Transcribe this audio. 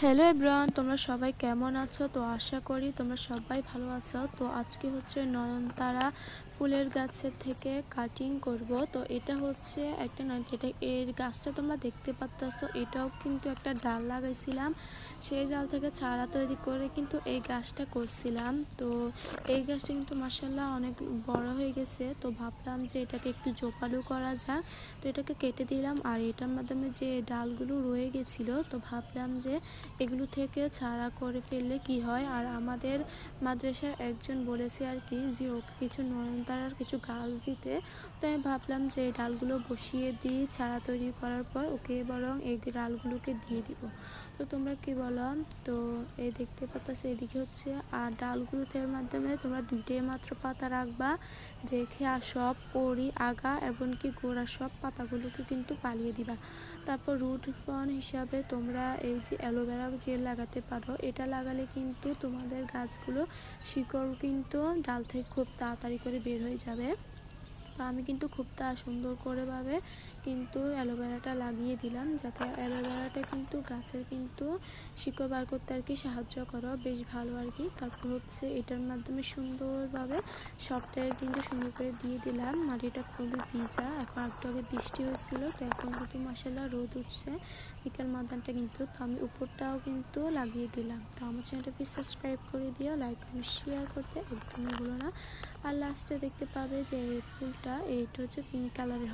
Hello everyone, তোমরা সবাই কেমন আছো? তো আশা করি তোমরা সবাই ভালো আছো। তো আজকে হচ্ছে নয়নতারা ফুলের গাছের থেকে কাটিং করব। তো এটা হচ্ছে একটা এটা এর গাছটা তোমরা দেখতে পাচ্ছো, এটাও কিন্তু একটা ডাল লাগাইছিলাম, সেই ডাল থেকে চারা তৈরি করে কিন্তু এই গাছটা করছিলাম। তো এই গাছটা কিন্তু মাশাআল্লাহ অনেক বড় হয়ে গেছে। তো ভাবলাম যে এটাকে একটু জোপালো করা যাক। তো এটাকে কেটে দিলাম, আর এটার মাধ্যমে যে ডালগুলো রয়ে গেছিলো, তো ভাবলাম যে এগুলো থেকে ছাড়া করে ফেললে কি হয়। আর আমাদের মাদ্রাসার একজন বলেছে আর কি যে ওকে কিছু নয়নতারার কিছু গাছ দিতে। তো আমি ভাবলাম যে এই ডালগুলো বসিয়ে দিই, ছাড়া তৈরি করার পর ওকে বরং এই ডালগুলোকে দিয়ে দিব। তো তোমরা কি বলো? তো এই দেখতে পাচ্ছ এদিকে হচ্ছে, আর ডালগুলোতে মাধ্যমে তোমরা দুইটাই মাত্র পাতা রাখবা, রেখে আর সব কড়ি আগা এমনকি গোড়া সব পাতাগুলোকে কিন্তু পালিয়ে দিবা। তারপর রুট ফোন হিসাবে তোমরা এই যে অ্যালোভেরা জেল লাগাতে পারো। এটা লাগালে কিন্তু তোমাদের গাছগুলো শিকড় কিন্তু ডাল থেকে খুব তাড়াতাড়ি করে বের হয়ে যাবে। তো আমি কিন্তু খুব সুন্দর করে ভাবে কিন্তু অ্যালোভেরাটা লাগিয়ে দিলাম, যাতে অ্যালোভেরাটা কিন্তু গাছের কিন্তু শিকড় বার করতে আর কি সাহায্য করো, বেশ ভালো আর কি। তারপর হচ্ছে এটার মাধ্যমে সুন্দরভাবে সবটাই কিন্তু সুন্দর করে দিয়ে দিলাম। মাটিটা খুবই ভিজা, এখন একটু আগে বৃষ্টি হয়েছিল, তো এখন কিন্তু মাশাআল্লাহ রোদ উঠছে বিকাল মাদানটা কিন্তু। তো আমি উপরটাও কিন্তু লাগিয়ে দিলাম। তো আমার চ্যানেলটা প্লিজ সাবস্ক্রাইব করে দিও, লাইক কমেন্ট শেয়ার করতে একদমই ভুলো না। আর লাস্টে দেখতে পাবে যে এই ফুলটা, এইটা হচ্ছে পিঙ্ক কালারের।